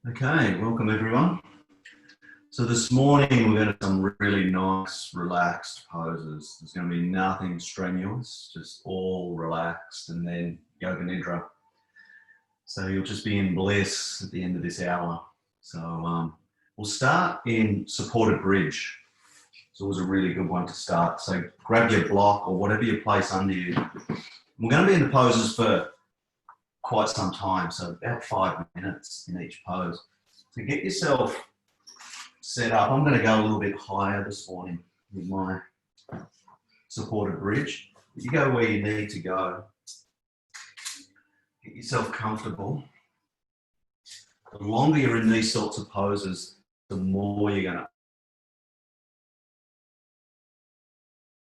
Okay, welcome everyone. So this morning we're going to do some really nice relaxed poses. There's going to be nothing strenuous, just all relaxed, and then Yoga Nidra. So you'll just be in bliss at the end of this hour. So we'll start in supported bridge. It's always a really good one to start. So grab your block or whatever you place under you. We're going to be in the poses for quite some time, so about 5 minutes in each pose. So get yourself set up. I'm going to go a little bit higher this morning with my supported bridge. You go where you need to go. Get yourself comfortable. The longer you're in these sorts of poses, the more you're going to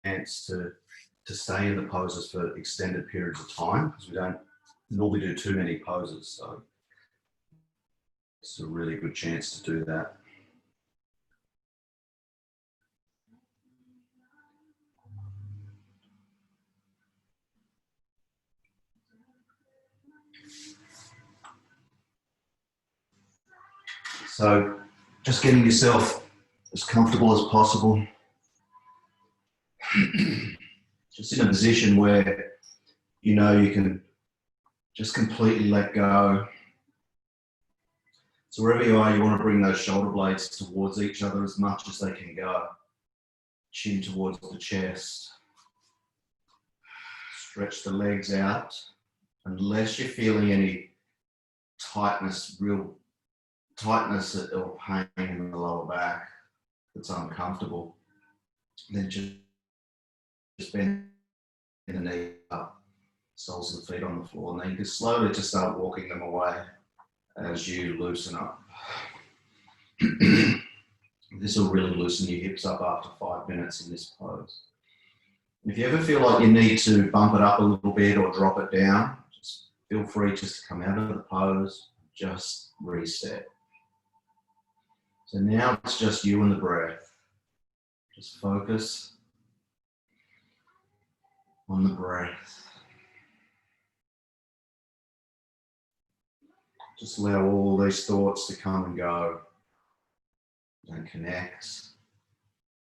chance to stay in the poses for extended periods of time, because we don't normally do too many poses, so it's a really good chance to do that. So just getting yourself as comfortable as possible. Just in a position where you know you can just completely let go. So wherever you are, you want to bring those shoulder blades towards each other as much as they can go. Chin towards the chest. Stretch the legs out. Unless you're feeling any tightness, real tightness or pain in the lower back that's uncomfortable, then just bend the knee up, soles of the feet on the floor, and then you can slowly just start walking them away as you loosen up. This will really loosen your hips up after 5 minutes in this pose. If you ever feel like you need to bump it up a little bit or drop it down, just feel free just to come out of the pose, just reset. So now it's just you and the breath. Just focus on the breath. Just allow all these thoughts to come and go. Don't connect.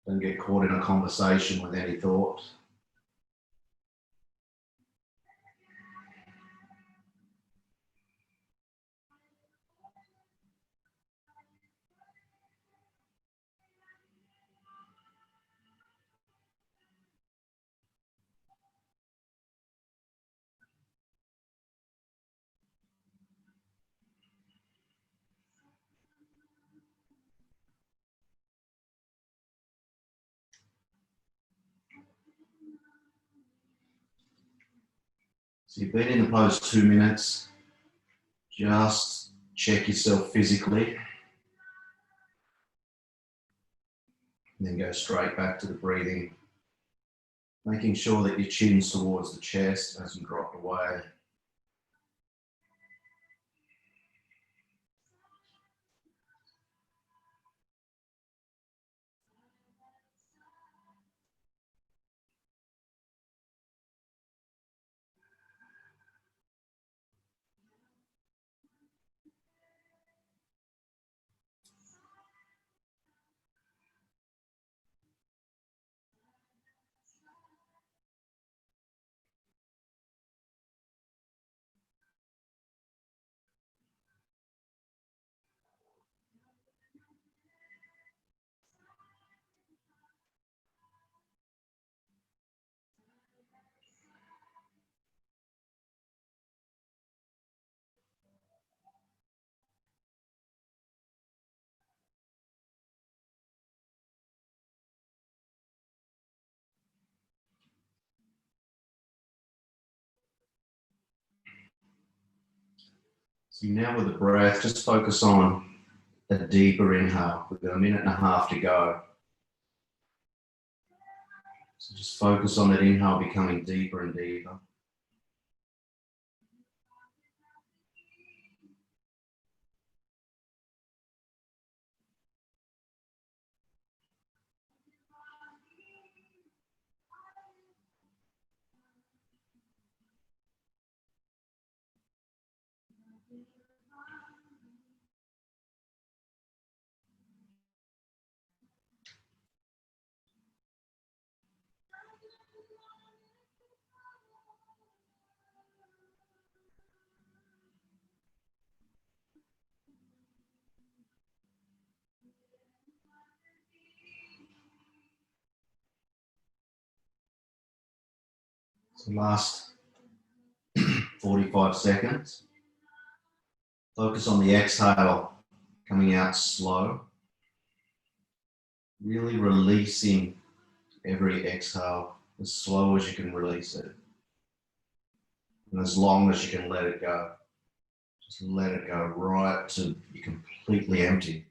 Don't get caught in a conversation with any thought. So you've been in the pose 2 minutes. Just check yourself physically. And then go straight back to the breathing. Making sure that your chin's towards the chest, hasn't dropped away. So now with the breath, just focus on a deeper inhale. We've got 1.5 minutes to go. So just focus on that inhale becoming deeper and deeper. So last 45 seconds. Focus on the exhale coming out slow. Really releasing every exhale as slow as you can release it. And as long as you can let it go. Just let it go right to you're completely empty.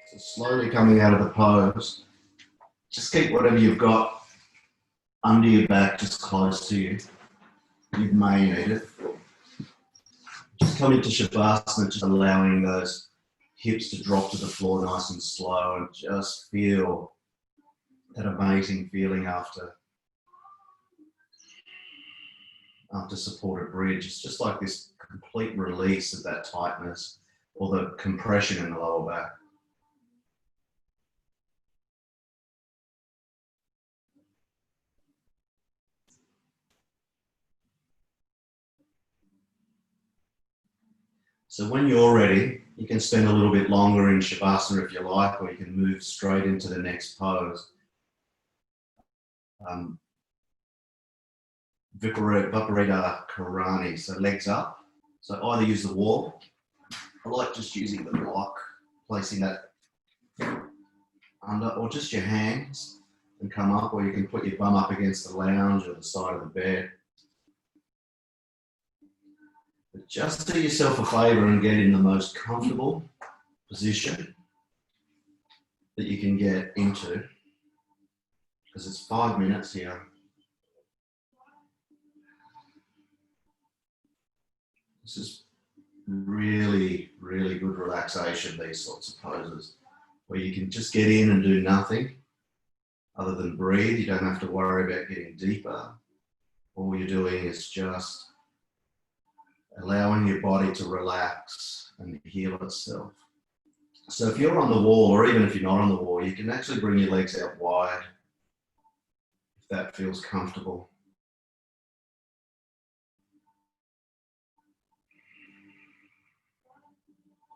So slowly coming out of the pose. Just keep whatever you've got under your back just close to you. You may need it. Just come into Shavasana, just allowing those hips to drop to the floor nice and slow, and just feel that amazing feeling after supported bridge. It's just like this complete release of that tightness or the compression in the lower back. So when you're ready, you can spend a little bit longer in Shavasana if you like, or you can move straight into the next pose. Viparita Karani, so legs up. So either use the wall. I like just using the block, placing that under, or just your hands and come up, or you can put your bum up against the lounge or the side of the bed. But just do yourself a favor and get in the most comfortable position that you can get into, because it's 5 minutes here. This is really, really good relaxation, these sorts of poses, where you can just get in and do nothing other than breathe. You don't have to worry about getting deeper. All you're doing is just allowing your body to relax and heal itself. So if you're on the wall, or even if you're not on the wall, you can actually bring your legs out wide if that feels comfortable.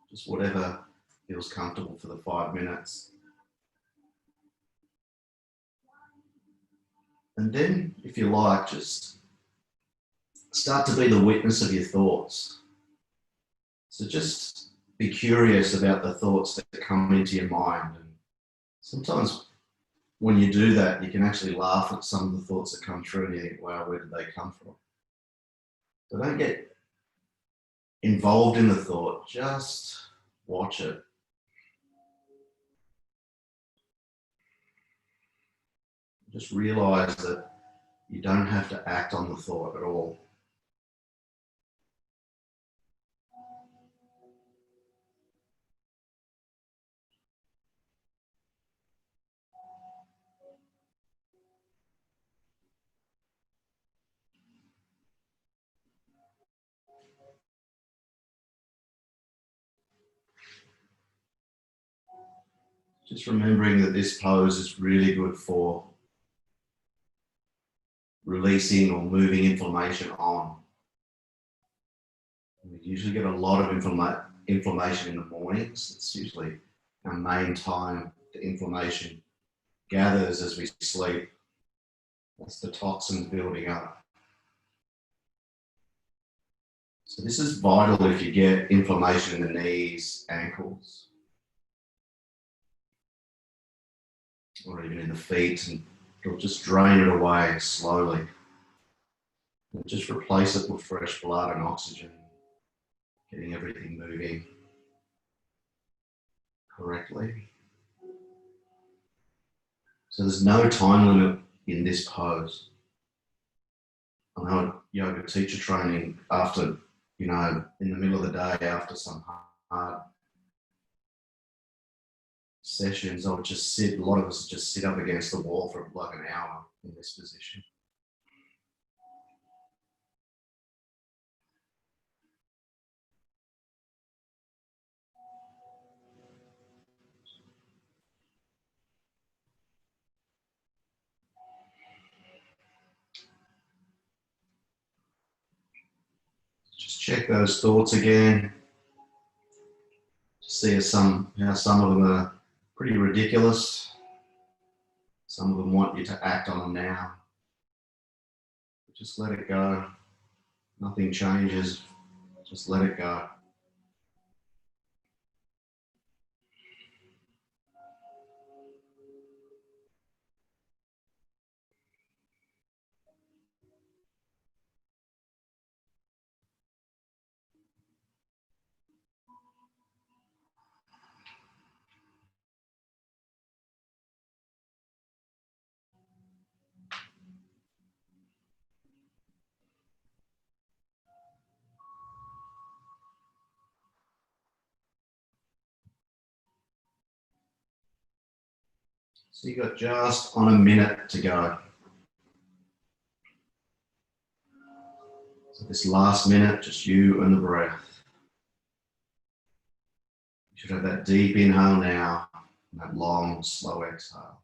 Just whatever feels comfortable for the 5 minutes. And then, if you like, just start to be the witness of your thoughts. So just be curious about the thoughts that come into your mind. And sometimes when you do that, you can actually laugh at some of the thoughts that come through and you think, wow, where did they come from? So don't get involved in the thought, just watch it. Just realize that you don't have to act on the thought at all. Just remembering that this pose is really good for releasing or moving inflammation on. We usually get a lot of inflammation in the mornings. It's usually our main time the inflammation gathers as we sleep. That's the toxins building up. So this is vital if you get inflammation in the knees, ankles, or even in the feet, and it'll just drain it away slowly. And just replace it with fresh blood and oxygen, getting everything moving correctly. So there's no time limit in this pose. I know yoga teacher training, after, in the middle of the day, after some hard sessions, I would just sit, a lot of us just sit up against the wall for like an hour in this position. check those thoughts again. See how some of them are pretty ridiculous. Some of them want you to act on them now. Just let it go. Nothing changes. Just let it go. So you've got just on a minute to go. So this last minute, just you and the breath. You should have that deep inhale now, and that long, slow exhale.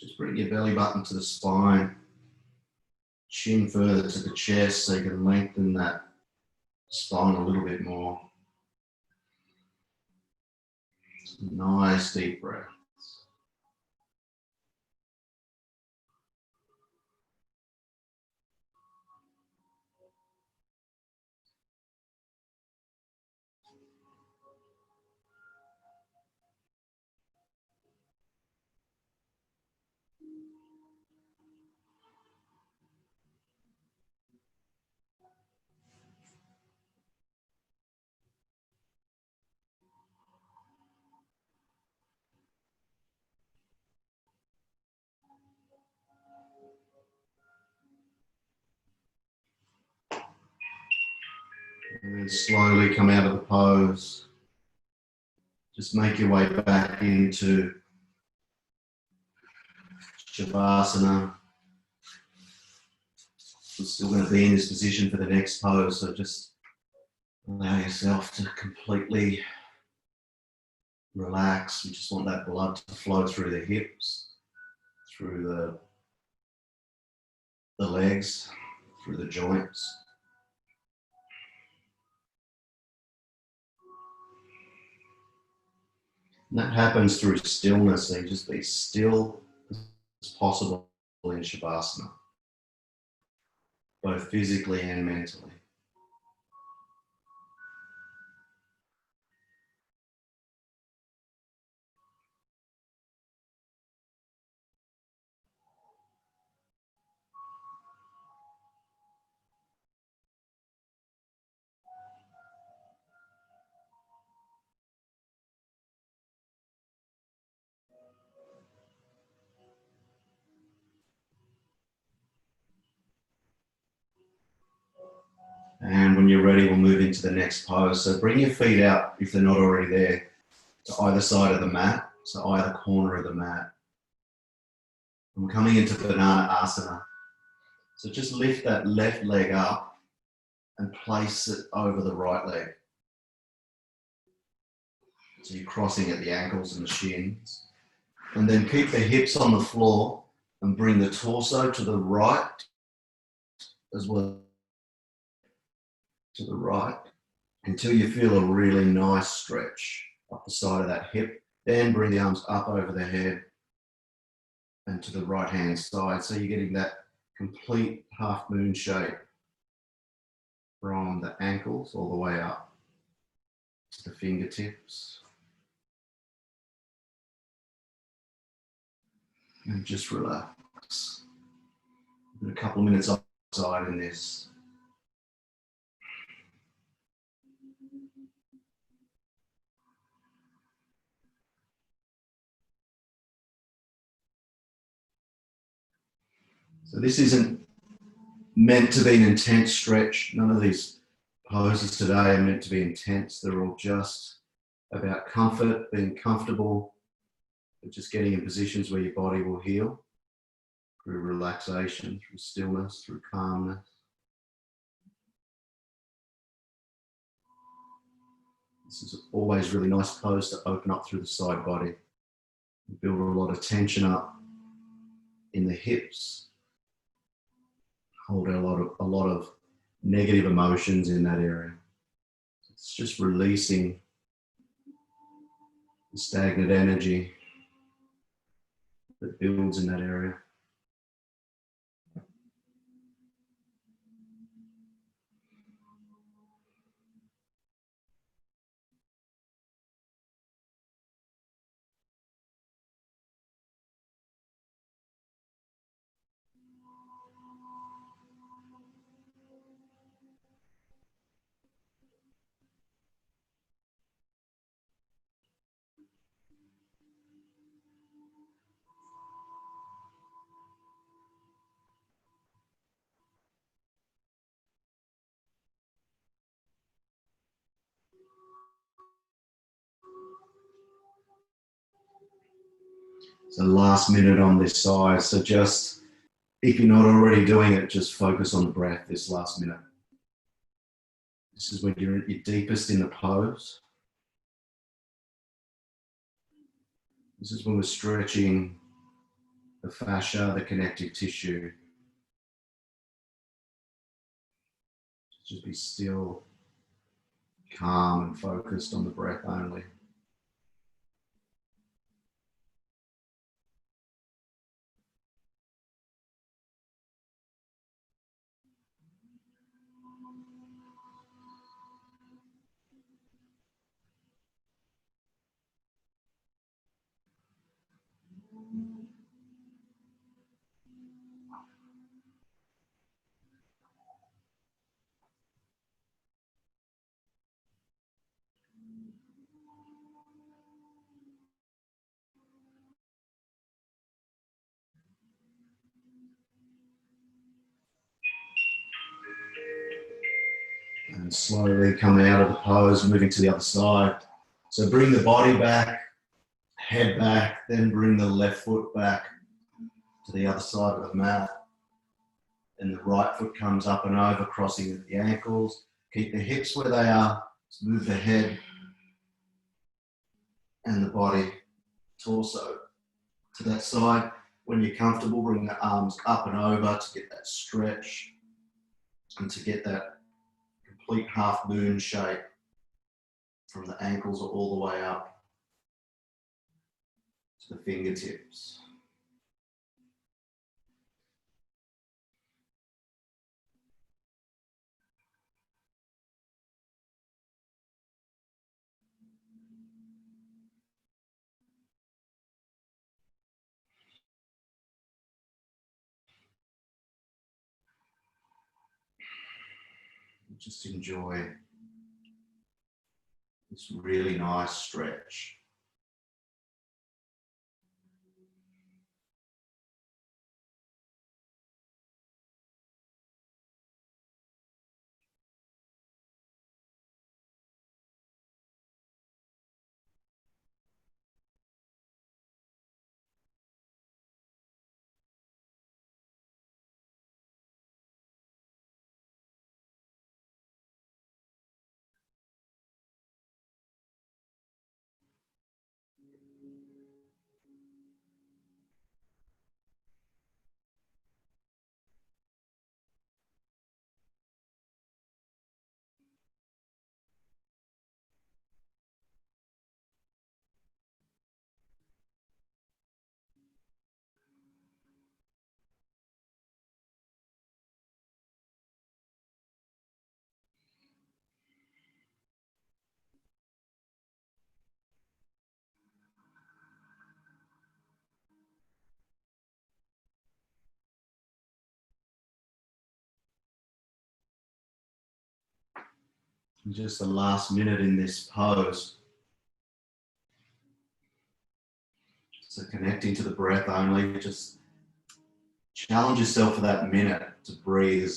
Just bring your belly button to the spine, chin further to the chest so you can lengthen that spine a little bit more. Nice deep breath. And then slowly come out of the pose. Just make your way back into Shavasana. We're still going to be in this position for the next pose, so just allow yourself to completely relax. We just want that blood to flow through the hips, through the legs, through the joints. And that happens through stillness, so you just be still as possible in Shavasana, both physically and mentally. And when you're ready, we'll move into the next pose. So bring your feet out, if they're not already there, to either side of the mat, so either corner of the mat. And we're coming into Banana Asana. So just lift that left leg up and place it over the right leg. So you're crossing at the ankles and the shins. And then keep the hips on the floor and bring the torso to the right as well. To the right until you feel a really nice stretch up the side of that hip. Then bring the arms up over the head and to the right hand side. So you're getting that complete half moon shape from the ankles all the way up to the fingertips. And just relax. A couple of minutes outside in this. So this isn't meant to be an intense stretch. None of these poses today are meant to be intense. They're all just about comfort, being comfortable, but just getting in positions where your body will heal through relaxation, through stillness, through calmness. This is always a really nice pose to open up through the side body. Build a lot of tension up in the hips, hold a lot of negative emotions in that area. It's just releasing the stagnant energy that builds in that area. So last minute on this side. So just, if you're not already doing it, just focus on the breath this last minute. This is when you're at your deepest in the pose. This is when we're stretching the fascia, the connective tissue. Just be still, calm and focused on the breath only. And slowly coming out of the pose, moving to the other side. So bring the body back, head back, then bring the left foot back to the other side of the mat. And the right foot comes up and over, crossing at the ankles. Keep the hips where they are. Just move the head and the body, torso to that side. When you're comfortable, bring the arms up and over to get that stretch and to get that complete half moon shape from the ankles all the way up to the fingertips. Just enjoy this really nice stretch. And just the last minute in this pose. So connecting to the breath only, just challenge yourself for that minute to breathe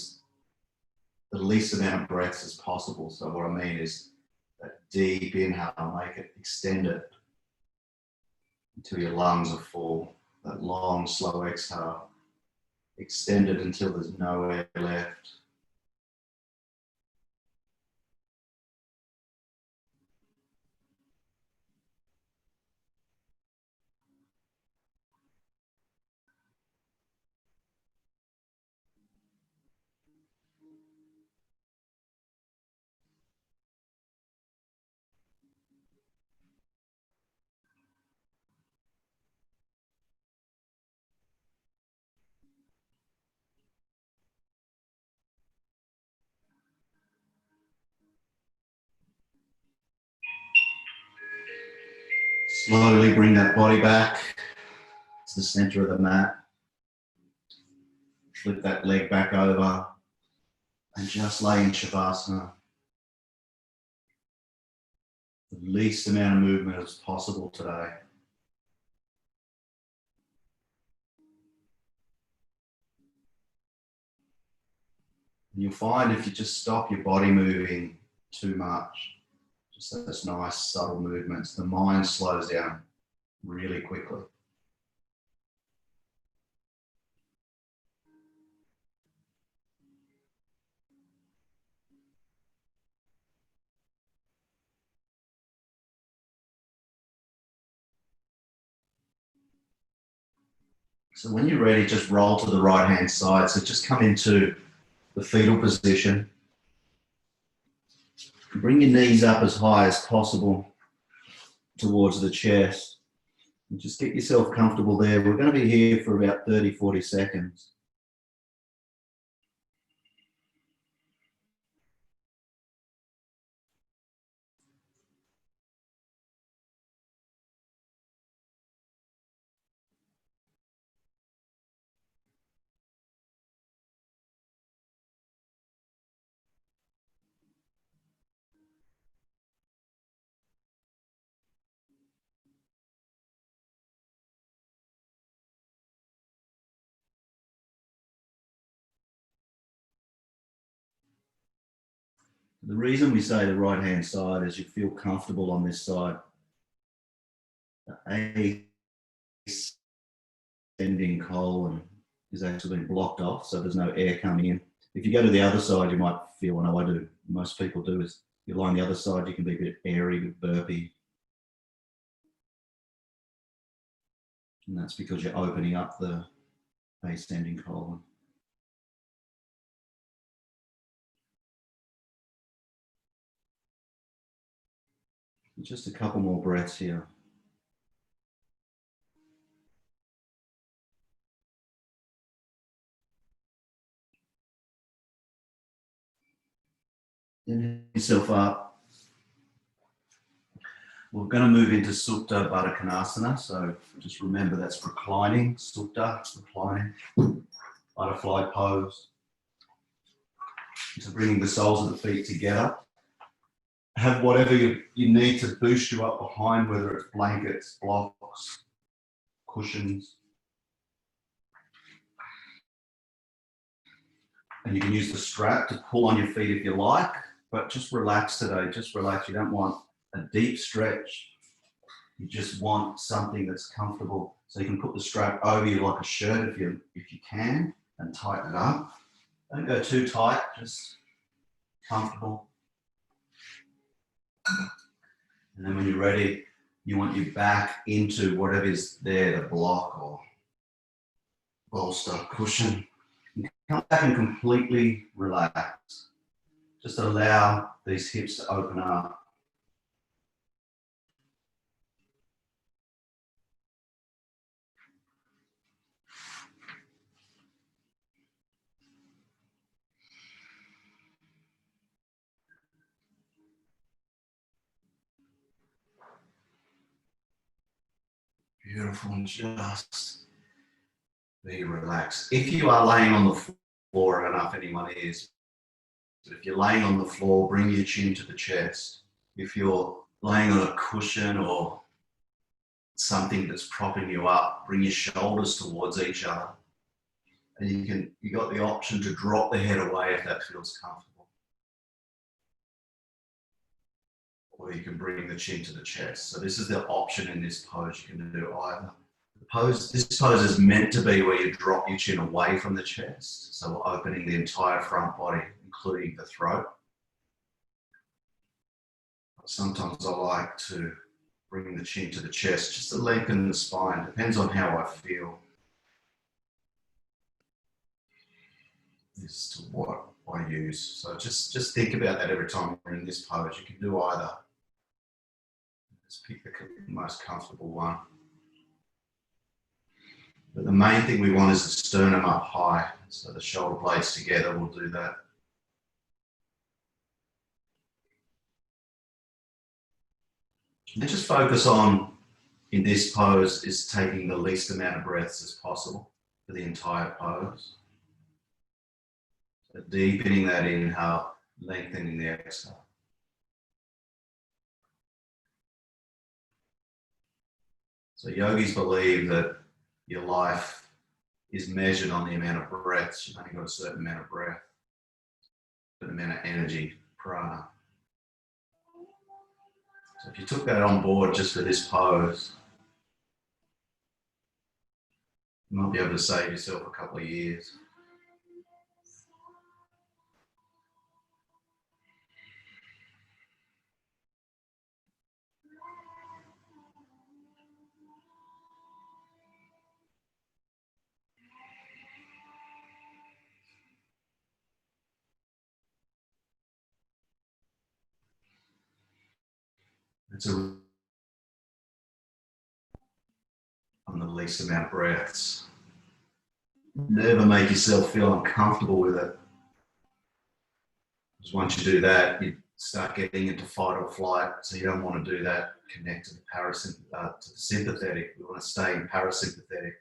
the least amount of breaths as possible. So what I mean is that deep inhale, make it extend it until your lungs are full. That long, slow exhale, extend it until there's no air left. Slowly bring that body back to the center of the mat. Flip that leg back over and just lay in Shavasana. The least amount of movement as possible today. And you'll find if you just stop your body moving too much, just those nice subtle movements, the mind slows down really quickly. So when you're ready, just roll to the right hand side. So just come into the fetal position. Bring your knees up as high as possible towards the chest. And just get yourself comfortable there. We're going to be here for about 30, 40 seconds. The reason we say the right hand side is you feel comfortable on this side. The ascending colon is actually been blocked off, so there's no air coming in. If you go to the other side, you might feel, I know I do, most people do, is you lie on the other side, you can be a bit airy, a bit burpy. And that's because you're opening up the ascending colon. Just a couple more breaths here. Then yourself up. We're going to move into Supta Baddha Konasana. So just remember that's reclining, Supta, reclining, butterfly pose. So bringing the soles of the feet together. Have whatever you need to boost you up behind, whether it's blankets, blocks, cushions. And you can use the strap to pull on your feet if you like, but just relax today, just relax. You don't want a deep stretch. You just want something that's comfortable. So you can put the strap over you like a shirt if you can, and tighten it up. Don't go too tight, just comfortable. And then when you're ready, you want your back into whatever is there, the block or bolster, cushion. You come back and completely relax. Just allow these hips to open up. Beautiful, and just be relaxed. If you are laying on the floor, I don't know if anyone is, but if you're laying on the floor, bring your chin to the chest. If you're laying on a cushion or something that's propping you up, bring your shoulders towards each other. And you got the option to drop the head away if that feels comfortable. Or you can bring the chin to the chest. So this is the option in this pose. You can do either. This pose is meant to be where you drop your chin away from the chest. So we're opening the entire front body, including the throat. But sometimes I like to bring the chin to the chest just to lengthen the spine. Depends on how I feel. As to what I use. So just think about that every time you're in this pose. You can do either. Just pick the most comfortable one. But the main thing we want is the sternum up high. So the shoulder blades together will do that. And just focus on in this pose is taking the least amount of breaths as possible for the entire pose. So deepening that inhale, lengthening the exhale. So yogis believe that your life is measured on the amount of breaths. You've only got a certain amount of breath, a certain amount of energy, prana. So if you took that on board just for this pose, you might be able to save yourself a couple of years. It's on the least amount of breaths. Never make yourself feel uncomfortable with it. Because once you do that, you start getting into fight or flight. So you don't want to do that. Connect to the sympathetic. We want to stay in parasympathetic.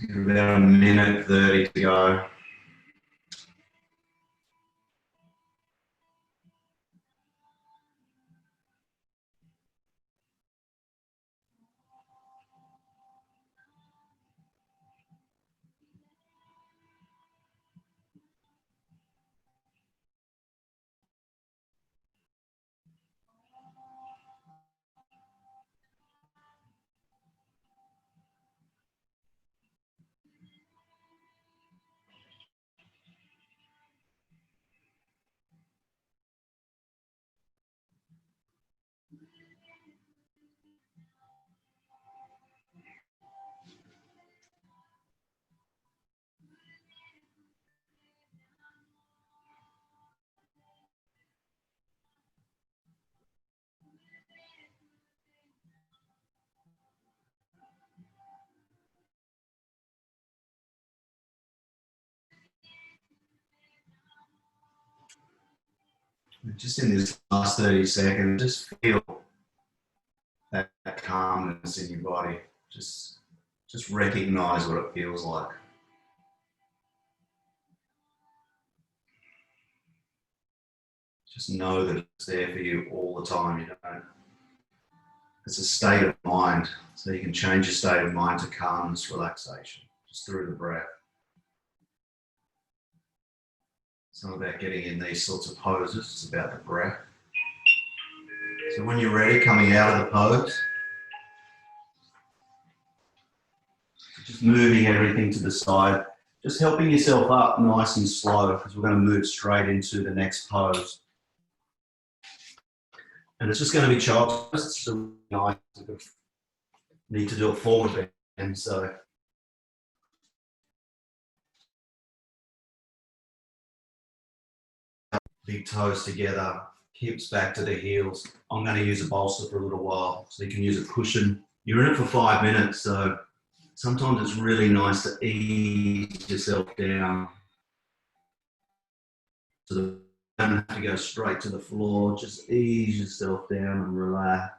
About a minute 30 to go. Just in this last 30 seconds, just feel that calmness in your body. Just recognize what it feels like. Just know that it's there for you all the time. You don't. It's a state of mind, so you can change your state of mind to calmness, relaxation, just through the breath. It's not about getting in these sorts of poses, it's about the breath. So when you're ready, coming out of the pose, just moving everything to the side, just helping yourself up nice and slow, because we're going to move straight into the next pose. And it's just going to be child's pose. It's just nice. Need to do it forward bend, so big toes together, hips back to the heels. I'm going to use a bolster for a little while, so you can use a cushion. You're in it for 5 minutes, so sometimes it's really nice to ease yourself down. So you don't have to go straight to the floor, just ease yourself down and relax.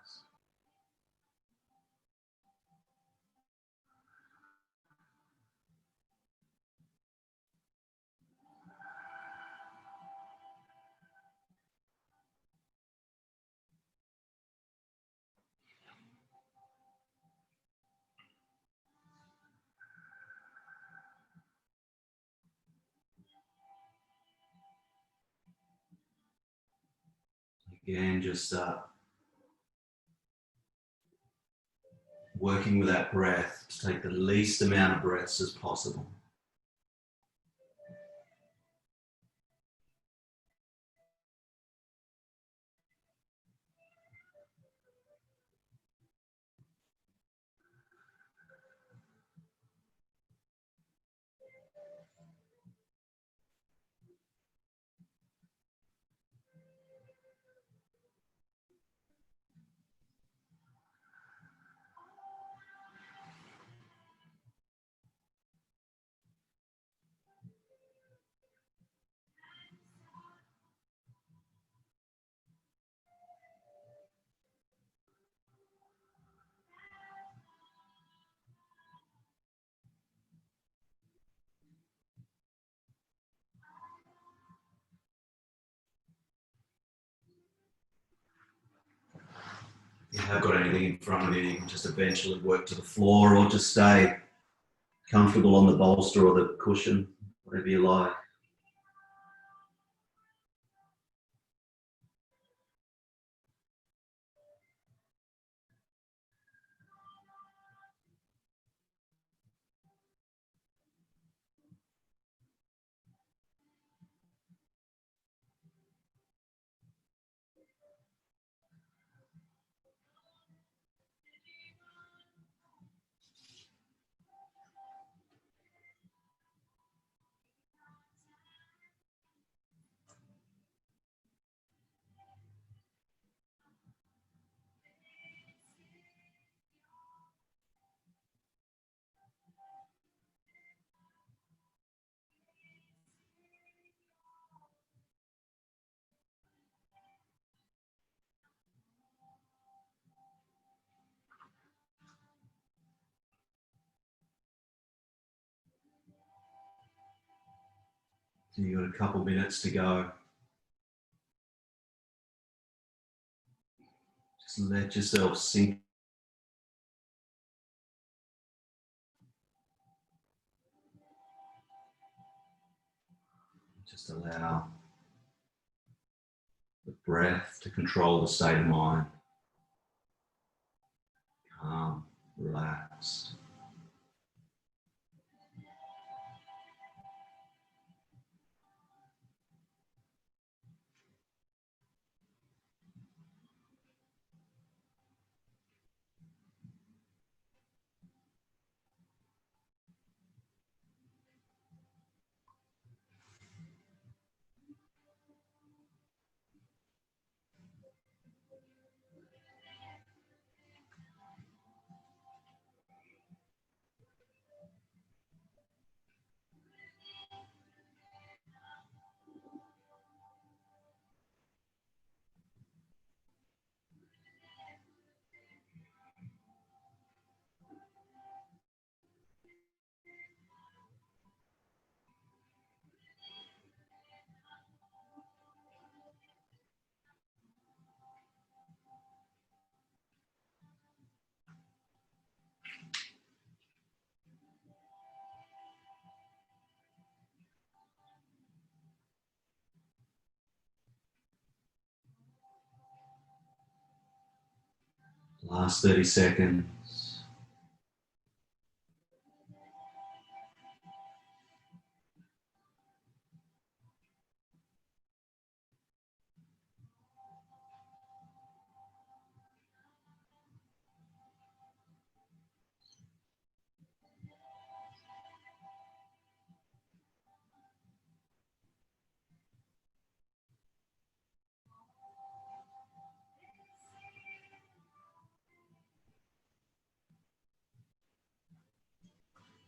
Again, just working with that breath to take the least amount of breaths as possible. If you have got anything in front of you, you can just eventually work to the floor or just stay comfortable on the bolster or the cushion, whatever you like. So you've got a couple minutes to go. Just let yourself sink. Just allow the breath to control the state of mind. Calm, relaxed. Last 30 seconds.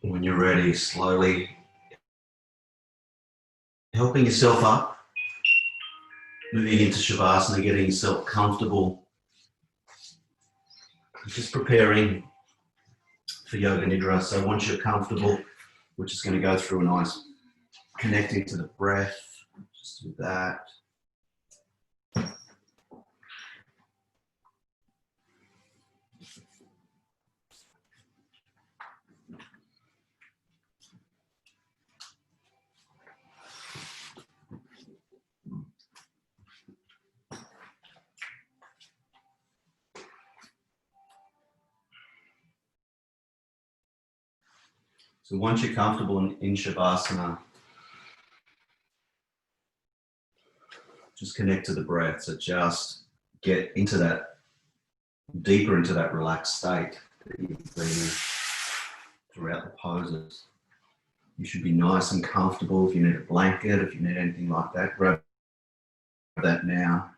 When you're ready, slowly helping yourself up, moving into Shavasana, getting yourself comfortable, just preparing for Yoga Nidra. So once you're comfortable, we're just going to go through a nice connecting to the breath. Just do that. So once you're comfortable in Shavasana, just connect to the breath. So just get into that, deeper into that relaxed state that you've been in throughout the poses. You should be nice and comfortable. If you need a blanket, if you need anything like that, grab that now.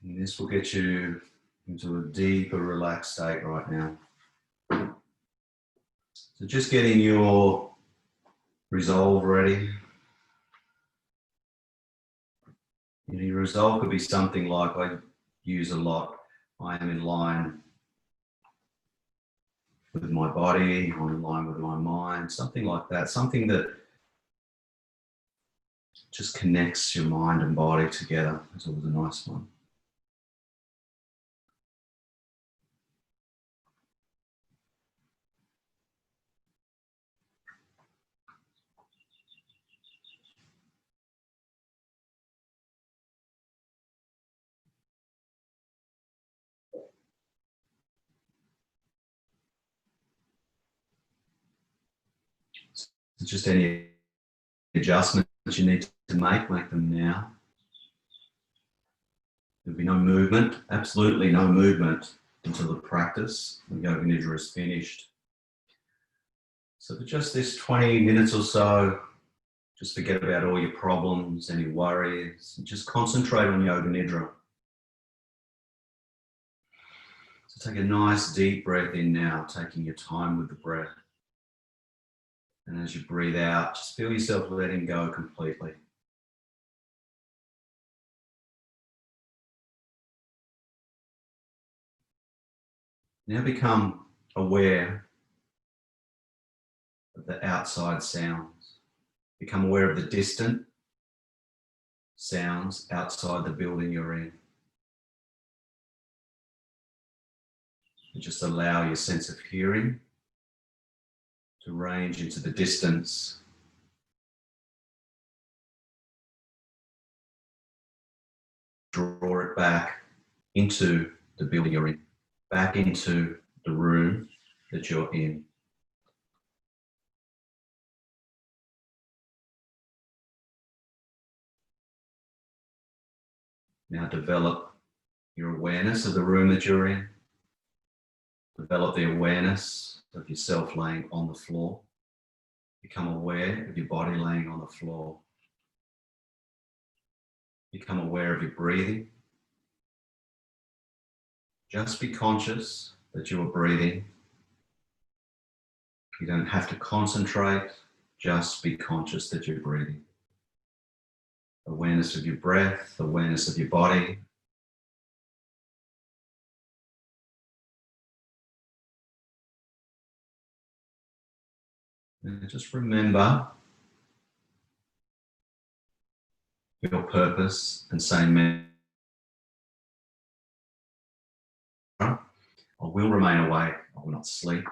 And this will get you into a deeper relaxed state right now. So just getting your resolve ready. Your resolve could be something like, I use a lot, I am in line with my body, I'm in line with my mind, something like that. Something that just connects your mind and body together. That's always a nice one. So just any adjustments you need to make them now. There'll be no movement, absolutely no movement until the practice. The Yoga Nidra is finished. So for just this 20 minutes or so, just forget about all your problems, any worries, and just concentrate on Yoga Nidra. So take a nice deep breath in now, taking your time with the breath. And as you breathe out, just feel yourself letting go completely. Now become aware of the outside sounds. Become aware of the distant sounds outside the building you're in. And just allow your sense of hearing to range into the distance. Draw it back into the building you're in, back into the room that you're in. Now develop your awareness of the room that you're in. Develop the awareness of yourself laying on the floor. Become aware of your body laying on the floor. Become aware of your breathing. Just be conscious that you are breathing. You don't have to concentrate, just be conscious that you're breathing. Awareness of your breath, awareness of your body. And just remember your purpose and say, I will remain awake, I will not sleep.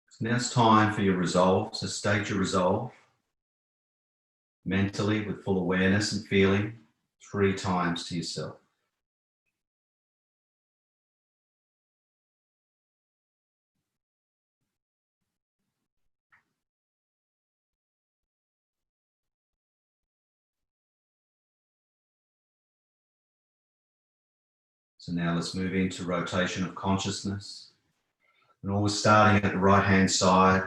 So now it's time for your resolve. So state your resolve mentally with full awareness and feeling 3 times to yourself. So now let's move into rotation of consciousness. And always starting at the right-hand side.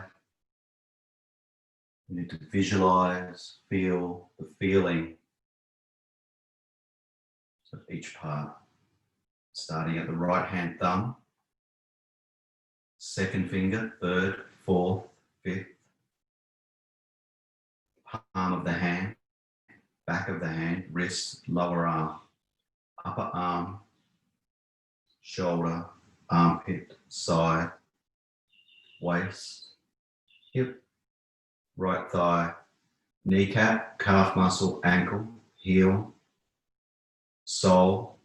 You need to visualize, feel the feeling of each part. Starting at the right-hand thumb, second finger, third, fourth, fifth, palm of the hand, back of the hand, wrist, lower arm, upper arm, shoulder, armpit, side, waist, hip, right thigh, kneecap, calf muscle, ankle, heel, sole,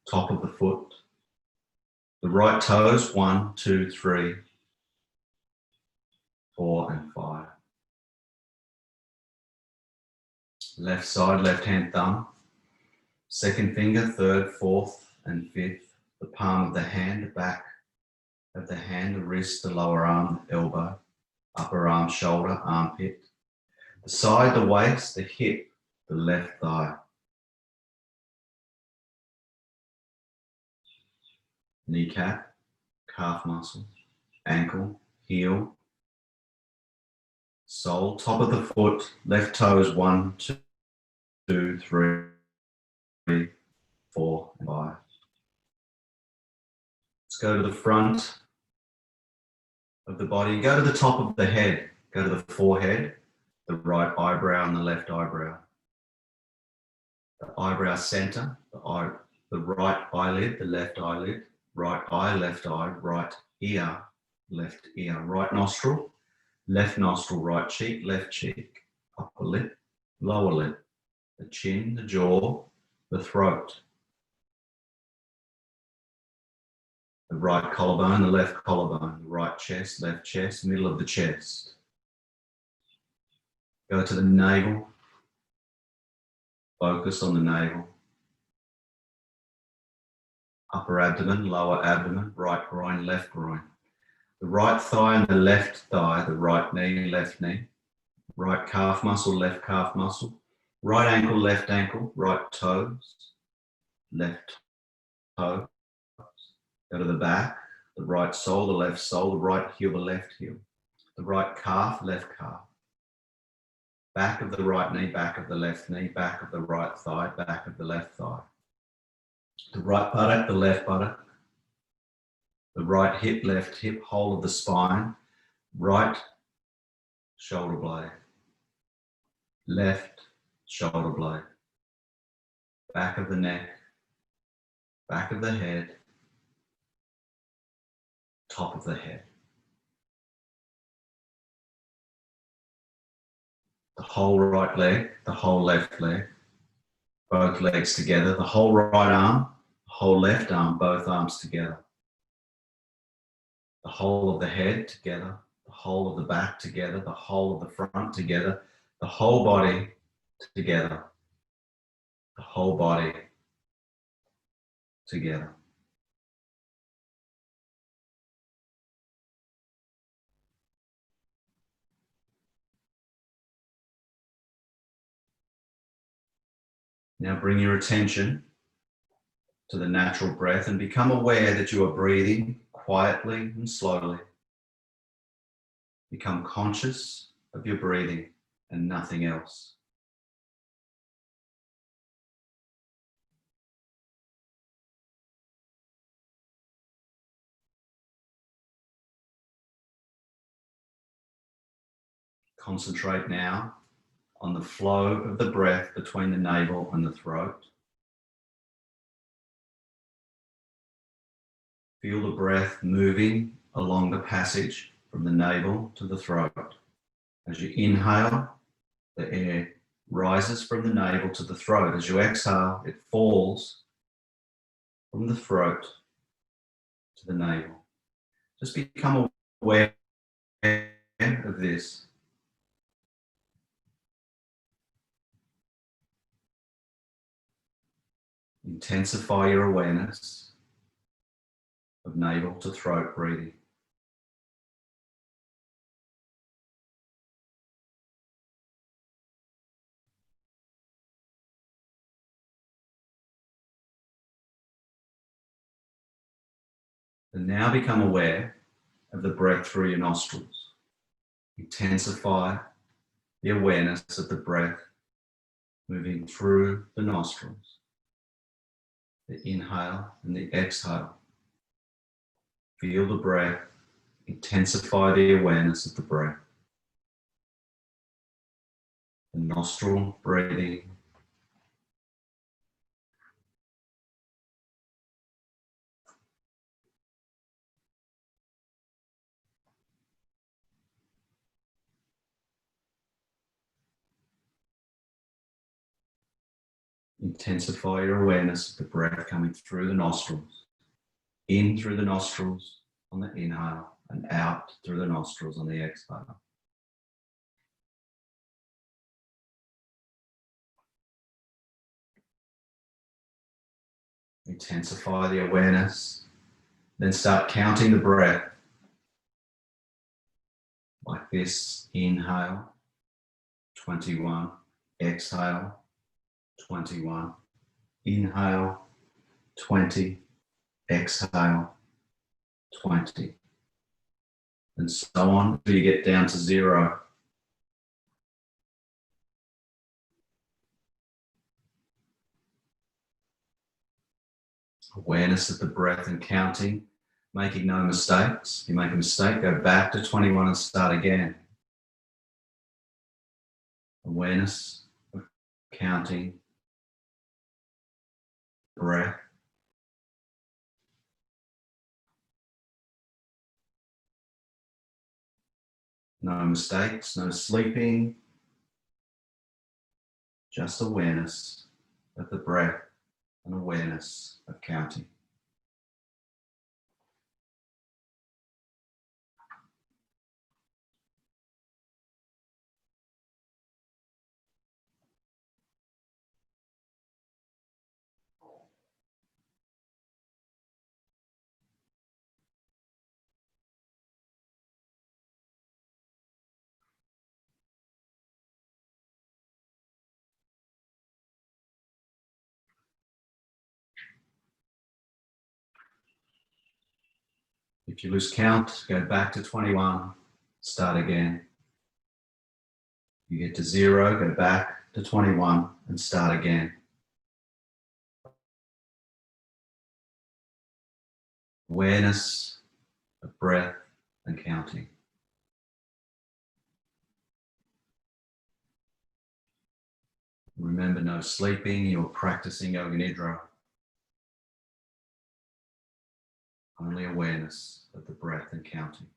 top of the foot, the right toes, 1, 2, 3, 4 and 5. Left side, left hand thumb. Second finger, third, fourth and fifth. The palm of the hand, the back of the hand, the wrist, the lower arm, the elbow, upper arm, shoulder, armpit. The side, the waist, the hip, the left thigh. Kneecap, calf muscle, ankle, heel, sole, top of the foot, left toes, 1, 2, 3, 4, and 5. Let's go to the front of the body. Go to the top of the head. Go to the forehead, the right eyebrow and the left eyebrow. The eyebrow center, the right eyelid, the left eyelid, right eye, left eye, right ear, left ear, right nostril, right cheek, upper lip, lower lip, the chin, the jaw, the throat, the right collarbone, the left collarbone, the right chest, left chest, middle of the chest. Go to the navel, focus on the navel. Upper abdomen, lower abdomen, right groin, left groin. The right thigh and the left thigh, the right knee, left knee. Right calf muscle, left calf muscle. Right ankle, right toes, left toe. Go to the back, the right sole, the left sole, the right heel, the left heel. The right calf, left calf. Back of the right knee, back of the left knee, back of the right thigh, back of the left thigh. The right buttock, the left buttock. The right hip, left hip, whole of the spine. Right shoulder blade. Left shoulder blade. Back of the neck. Back of the head. Top of the head. The whole right leg, the whole left leg. Both legs together. The whole right arm, the whole left arm, both arms together. The whole of the head together, the whole of the back together, the whole of the front together, the whole body together, the whole body together. Now bring your attention to the natural breath and become aware that you are breathing quietly and slowly. Become conscious of your breathing and nothing else. Concentrate now on the flow of the breath between the navel and the throat. Feel the breath moving along the passage from the navel to the throat. As you inhale, the air rises from the navel to the throat. As you exhale, it falls from the throat to the navel. Just become aware of this. Intensify your awareness of navel to throat breathing. And now become aware of the breath through your nostrils. Intensify the awareness of the breath moving through the nostrils. The inhale and the exhale. Feel the breath. Intensify the awareness of the breath. The nostril breathing. Intensify your awareness of the breath coming through the nostrils. In through the nostrils on the inhale and out through the nostrils on the exhale. Intensify the awareness. Then start counting the breath. Like this, inhale, 21, exhale, 21, inhale, 20, exhale, 20, and so on until you get down to 0. Awareness of the breath and counting, making no mistakes. If you make a mistake, go back to 21 and start again. Awareness of counting, breath. No mistakes, no sleeping, just awareness of the breath and awareness of counting. If you lose count, go back to 21, start again. You get to 0, go back to 21 and start again. Awareness of breath and counting. Remember, no sleeping, you're practicing Yoga Nidra. Only awareness of the breath and counting.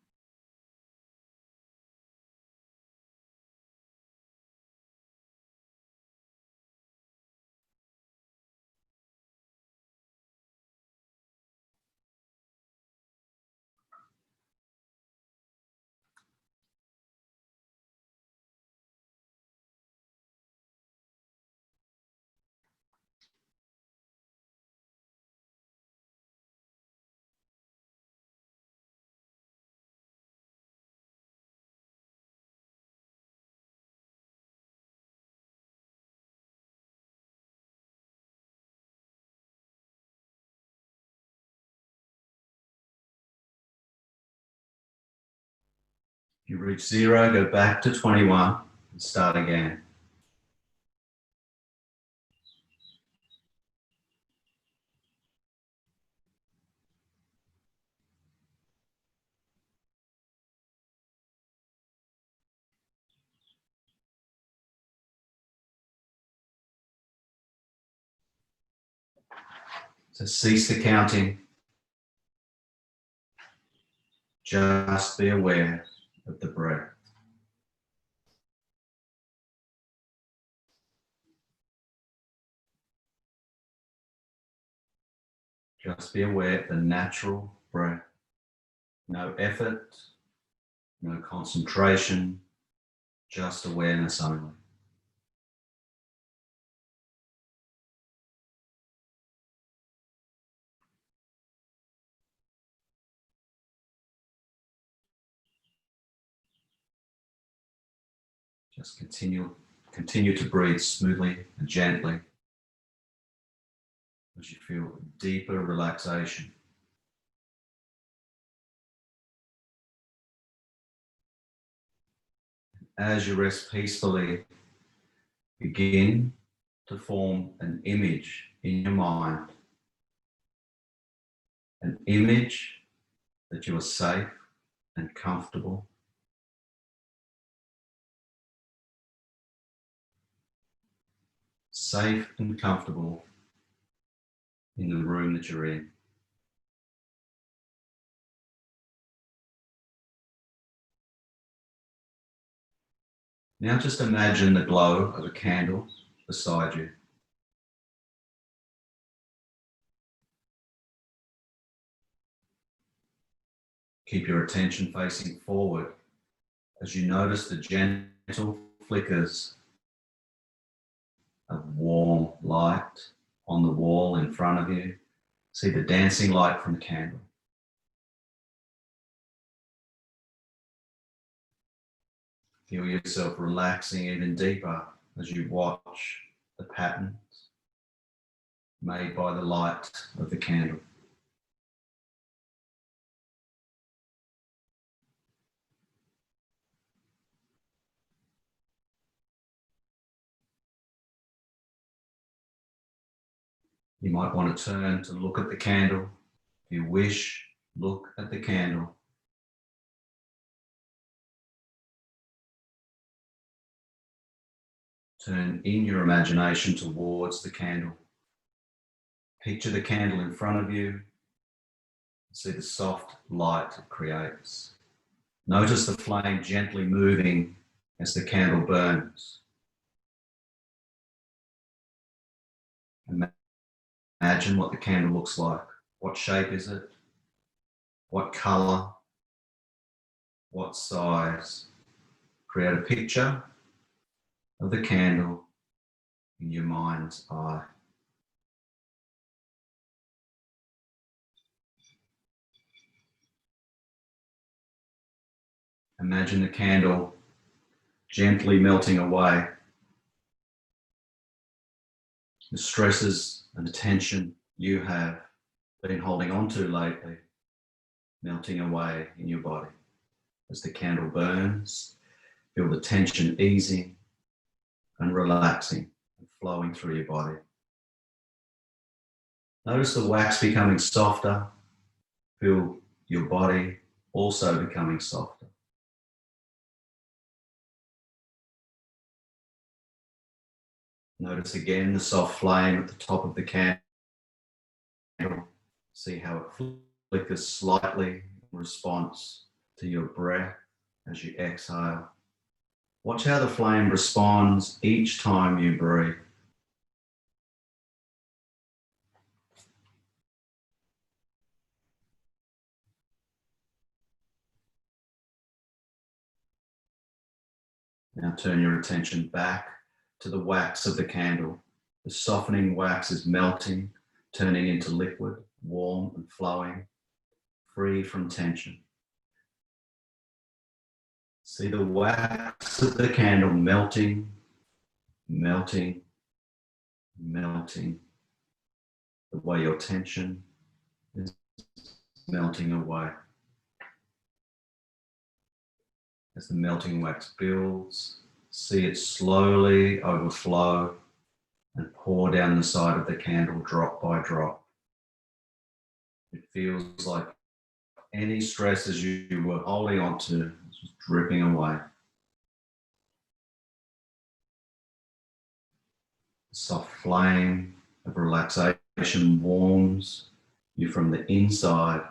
If you reach 0, go back to 21 and start again. So cease the counting. Just be aware of the breath. Just be aware of the natural breath. No effort, no concentration, just awareness only. Just continue to breathe smoothly and gently as you feel deeper relaxation. As you rest peacefully, begin to form an image in your mind. An image that you are safe and comfortable. Safe and comfortable in the room that you're in. Now just imagine the glow of a candle beside you. Keep your attention facing forward as you notice the gentle flickers of warm light on the wall in front of you See the dancing light from the candle. Feel yourself relaxing even deeper as you watch the patterns made by the light of the candle. You might want to turn to look at the candle. If you wish, look at the candle. Turn in your imagination towards the candle. Picture the candle in front of you. See the soft light it creates. Notice the flame gently moving as the candle burns. Imagine what the candle looks like. What shape is it? What color? What size? Create a picture of the candle in your mind's eye. Imagine the candle gently melting away. The stresses and the tension you have been holding on to lately, melting away in your body. As the candle burns, feel the tension easing and relaxing and flowing through your body. Notice the wax becoming softer. Feel your body also becoming softer. Notice again the soft flame at the top of the candle. See how it flickers slightly in response to your breath as you exhale. Watch how the flame responds each time you breathe. Now turn your attention back to the wax of the candle. The softening wax is melting, turning into liquid, warm and flowing, free from tension. See the wax of the candle melting, melting, melting. The way your tension is melting away. As the melting wax builds, see it slowly overflow and pour down the side of the candle drop by drop. It feels like any stresses you were holding on to is just dripping away. The soft flame of relaxation warms you from the inside,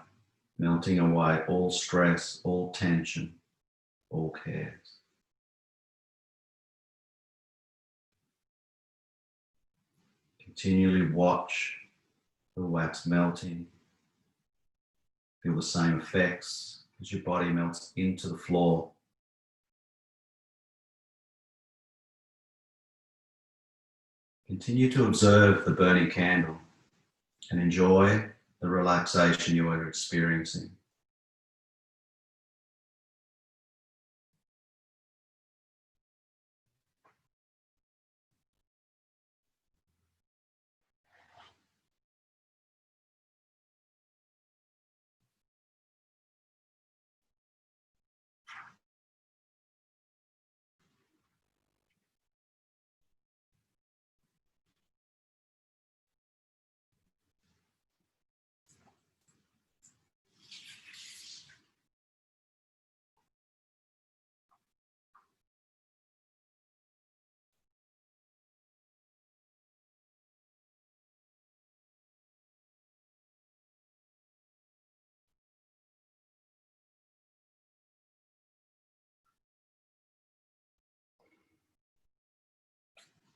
melting away all stress, all tension, all cares. Continually watch the wax melting. Feel the same effects as your body melts into the floor. Continue to observe the burning candle and enjoy the relaxation you are experiencing.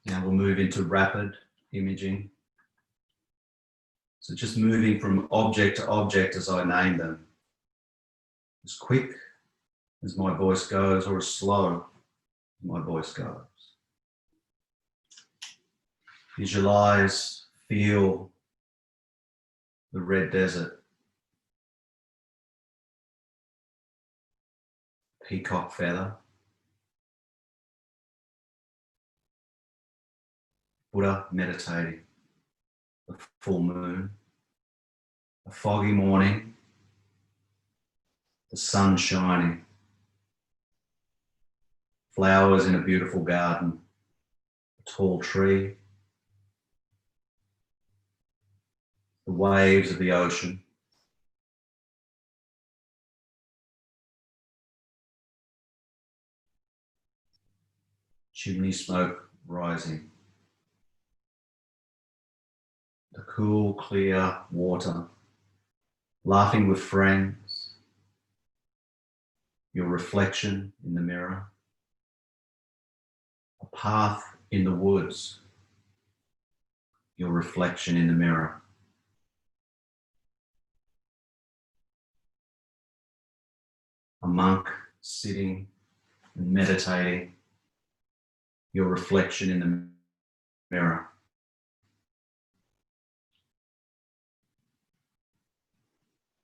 Now we'll move into rapid imaging. So just moving from object to object as I name them. As quick as my voice goes or as slow as my voice goes. Visualize, feel the red desert, peacock feather, Buddha meditating, the full moon, a foggy morning, the sun shining, flowers in a beautiful garden, a tall tree, the waves of the ocean, chimney smoke rising, the cool, clear water, laughing with friends, your reflection in the mirror, a path in the woods, your reflection in the mirror, a monk sitting and meditating, your reflection in the mirror,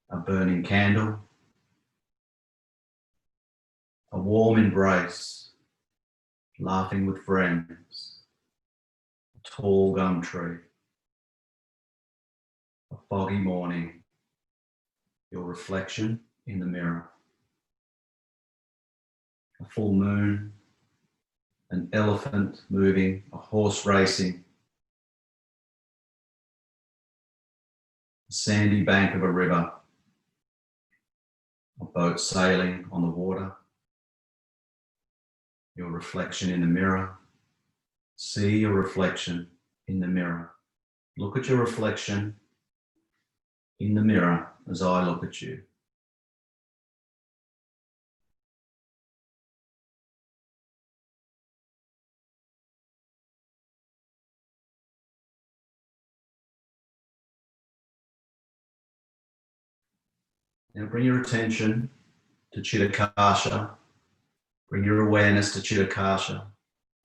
a burning candle, a warm embrace, laughing with friends, a tall gum tree, a foggy morning, your reflection in the mirror, a full moon, an elephant moving, a horse racing, a sandy bank of a river, a boat sailing on the water, your reflection in the mirror. See your reflection in the mirror. Look at your reflection in the mirror as I look at you. Now bring your attention to Chitakasha. Bring your awareness to Chitakasha,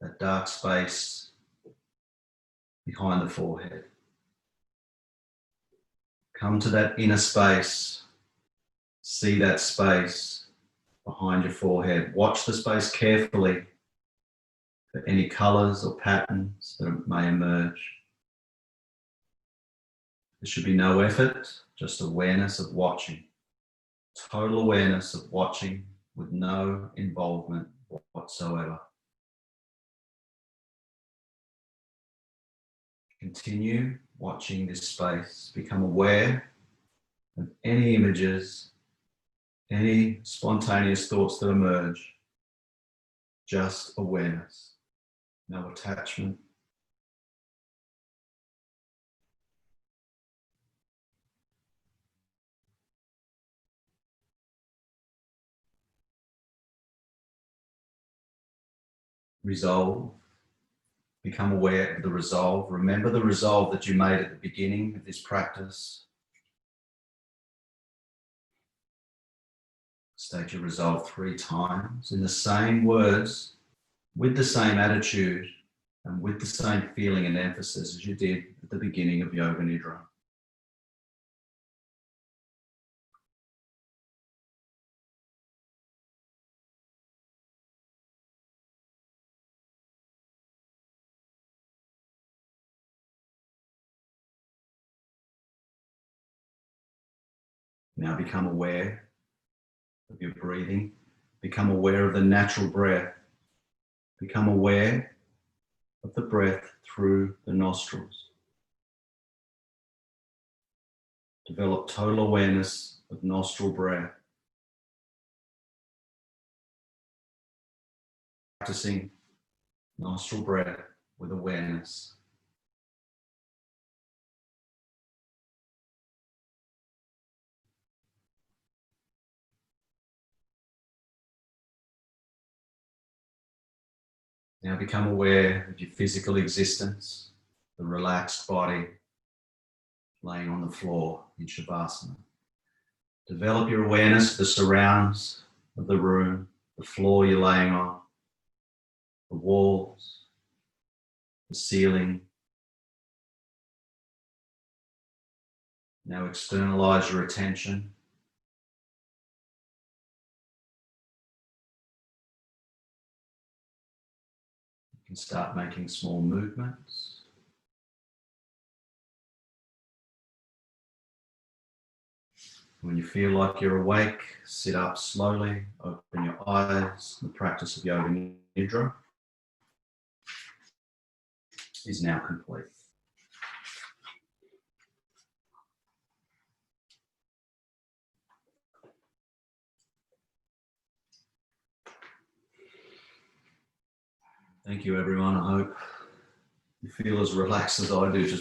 that dark space behind the forehead. Come to that inner space. See that space behind your forehead. Watch the space carefully for any colors or patterns that may emerge. There should be no effort, just awareness of watching. Total awareness of watching with no involvement whatsoever. Continue watching this space. Become aware of any images, any spontaneous thoughts that emerge. Just awareness. No attachment. Resolve. Become aware of the resolve. Remember the resolve that you made at the beginning of this practice. State your resolve 3 times in the same words, with the same attitude, and with the same feeling and emphasis as you did at the beginning of Yoga Nidra. Now become aware of your breathing. Become aware of the natural breath. Become aware of the breath through the nostrils. Develop total awareness of nostril breath. Practicing nostril breath with awareness. Now become aware of your physical existence, the relaxed body laying on the floor in Shavasana. Develop your awareness of the surrounds of the room, the floor you're laying on, the walls, the ceiling. Now externalize your attention. You can start making small movements. When you feel like you're awake, sit up slowly, open your eyes. The practice of Yoga Nidra is now complete. Thank you, everyone. I hope you feel as relaxed as I do just